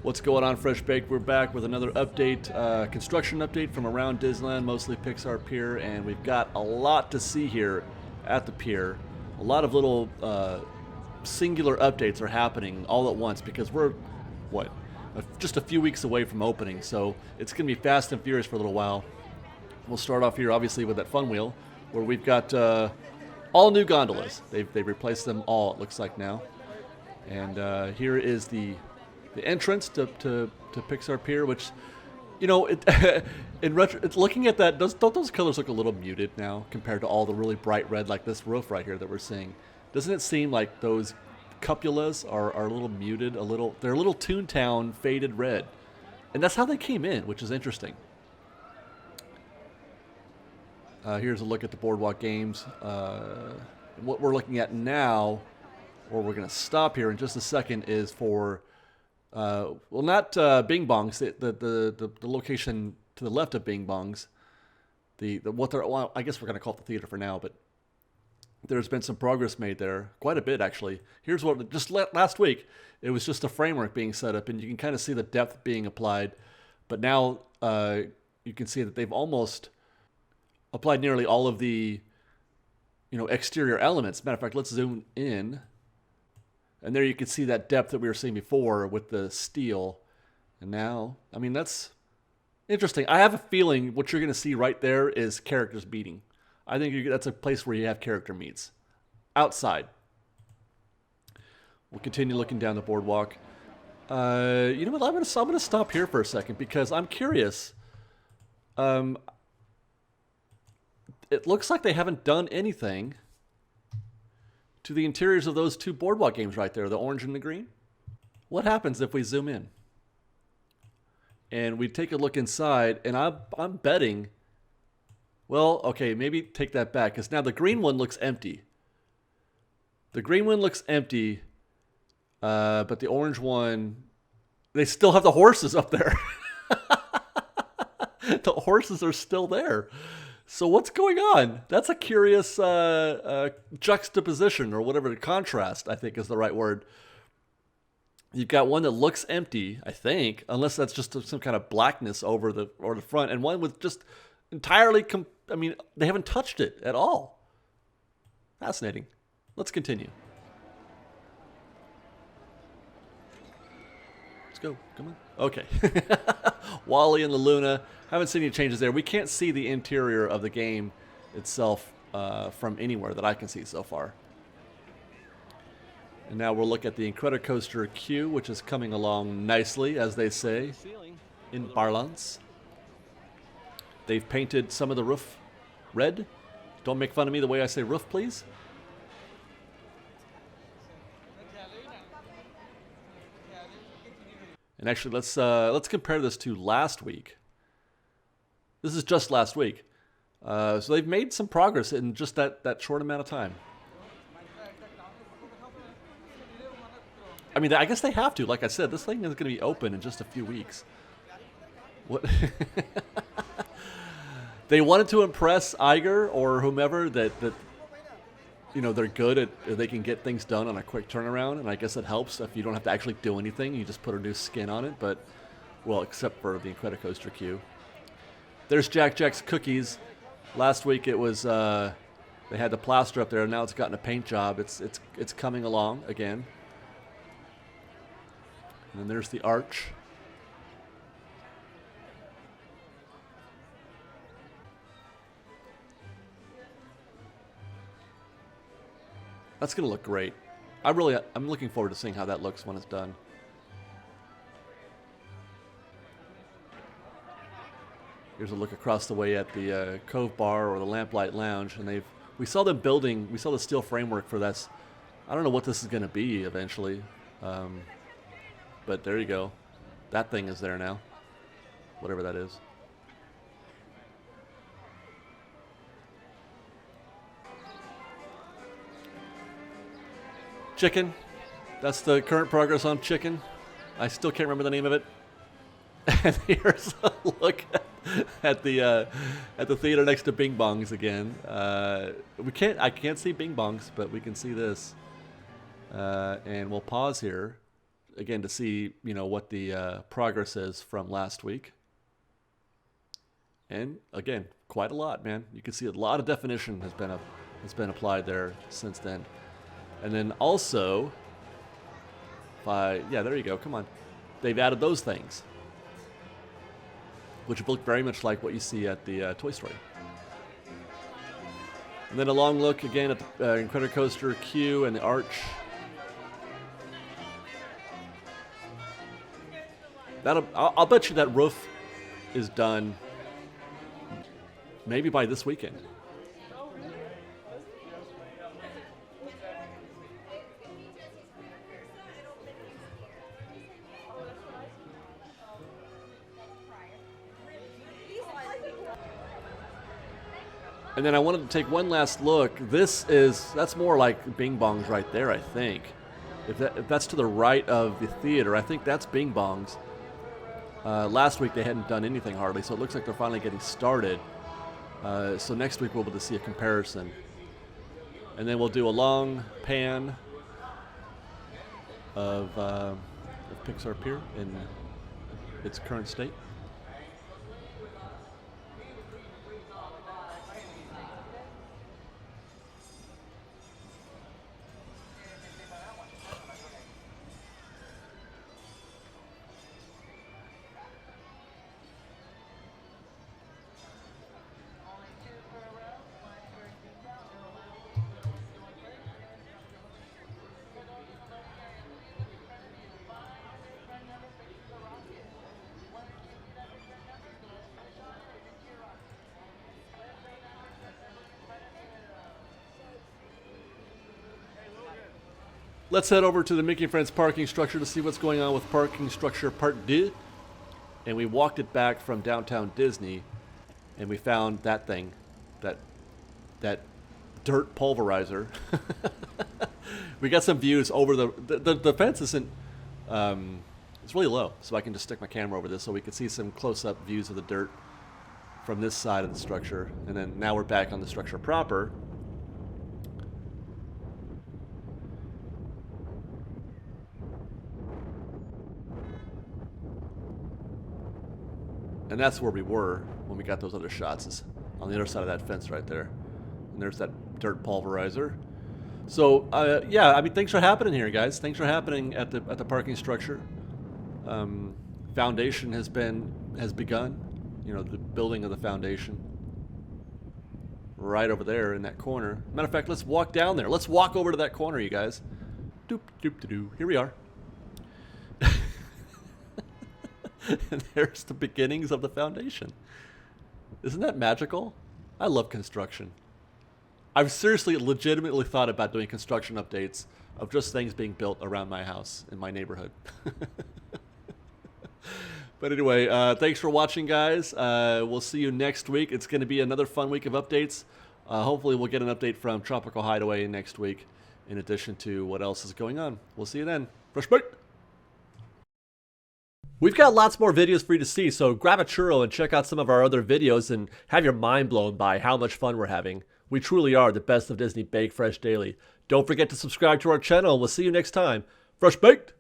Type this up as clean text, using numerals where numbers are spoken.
What's going on, Fresh Baked? We're back with another update, construction update from around Disneyland, mostly Pixar Pier, and we've got a lot to see here at the pier. A lot of little singular updates are happening all at once because we're, just a few weeks away from opening, so it's going to be fast and furious for a little while. We'll start off here, obviously, with that fun wheel, where we've got all new gondolas. They've replaced them all, it looks like now. And here is the entrance to Pixar Pier, which, you know, it's looking at that, don't those colors look a little muted now compared to all the really bright red like this roof right here that we're seeing? Doesn't it seem like those cupolas are a little muted, they're a little Toontown faded red, and that's how they came in, which is interesting. Here's a look at the Boardwalk Games. What we're looking at now, or we're going to stop here in just a second, is for not Bing Bongs, the location to the left of Bing Bongs. I guess we're going to call it the theater for now, but there's been some progress made there, quite a bit actually. Here's what, just last week, it was just a framework being set up, and you can kind of see the depth being applied. But now you can see that they've almost applied nearly all of the, exterior elements. Matter of fact, let's zoom in. And there you can see that depth that we were seeing before with the steel. And now, that's interesting. I have a feeling what you're going to see right there is characters meeting. I think that's a place where you have character meets. Outside. We'll continue looking down the boardwalk. You know what? I'm going to stop here for a second because I'm curious. It looks like they haven't done anything to the interiors of those two boardwalk games right there, the orange and the green. What happens if we zoom in and we take a look inside? And I'm betting, well, okay, maybe take that back, because now the green one looks empty. The green one looks empty, but the orange one, they still have the horses up there. The horses are still there. So what's going on? That's a curious juxtaposition, or whatever, contrast, I think is the right word. You've got one that looks empty, I think, unless that's just some kind of blackness over the front, and one with just entirely, they haven't touched it at all. Fascinating. Let's continue. Let's go. Come on. Okay. Wally and the Luna. Haven't seen any changes there. We can't see the interior of the game itself from anywhere that I can see so far. And now we'll look at the Incredicoaster queue, which is coming along nicely, as they say, in parlance. They've painted some of the roof red. Don't make fun of me the way I say roof, please. And actually, let's compare this to last week. This is just last week. So they've made some progress in just that short amount of time. I guess they have to. Like I said, this thing is going to be open in just a few weeks. What? They wanted to impress Iger or whomever that they're good at, they can get things done on a quick turnaround, and I guess it helps if you don't have to actually do anything. You just put a new skin on it, but, well, except for the Incredicoaster queue. There's Jack Jack's Cookies. Last week it was, they had the plaster up there, and now it's gotten a paint job. It's coming along again. And then there's the arch. That's going to look great. I'm looking forward to seeing how that looks when it's done. Here's a look across the way at the Cove Bar or the Lamplight Lounge, and we saw the steel framework for this. I don't know what this is going to be eventually, but there you go. That thing is there now, whatever that is. Chicken. That's the current progress on Chicken. I still can't remember the name of it. And here's a look at the theater next to Bing Bongs again. I can't see Bing Bongs, but we can see this. And we'll pause here again, to see, what the progress is from last week. And again, quite a lot, man. You can see a lot of definition has been applied there since then. And then also, yeah, there you go. Come on, they've added those things, which look very much like what you see at the Toy Story. And then a long look again at the Incredicoaster queue and the arch. I'll bet you that roof is done maybe by this weekend. And then I wanted to take one last look. That's more like Bing Bongs right there, I think. If that's to the right of the theater, I think that's Bing Bongs. Last week they hadn't done anything hardly, so it looks like they're finally getting started. So next week we'll be able to see a comparison. And then we'll do a long pan of Pixar Pier in its current state. Let's head over to the Mickey and Friends parking structure to see what's going on with parking structure part 2. And we walked it back from downtown Disney, and we found that thing, that dirt pulverizer. We got some views over the fence isn't, it's really low, so I can just stick my camera over this so we can see some close-up views of the dirt from this side of the structure. And then now we're back on the structure proper. And that's where we were when we got those other shots, is on the other side of that fence right there. And there's that dirt pulverizer. So, yeah, I mean, things are happening here, guys. Things are happening at the parking structure. Foundation has begun. The building of the foundation. Right over there in that corner. Matter of fact, let's walk down there. Let's walk over to that corner, you guys. Doop, doop, doo. Here we are. And there's the beginnings of the foundation. Isn't that magical? I love construction. I've seriously, legitimately thought about doing construction updates of just things being built around my house in my neighborhood. But anyway, thanks for watching, guys. We'll see you next week. It's going to be another fun week of updates. Hopefully we'll get an update from Tropical Hideaway next week, in addition to what else is going on. We'll see you then. Fresh bite! We've got lots more videos for you to see, so grab a churro and check out some of our other videos and have your mind blown by how much fun we're having. We truly are the best of Disney Bake Fresh Daily. Don't forget to subscribe to our channel, and we'll see you next time. Fresh baked!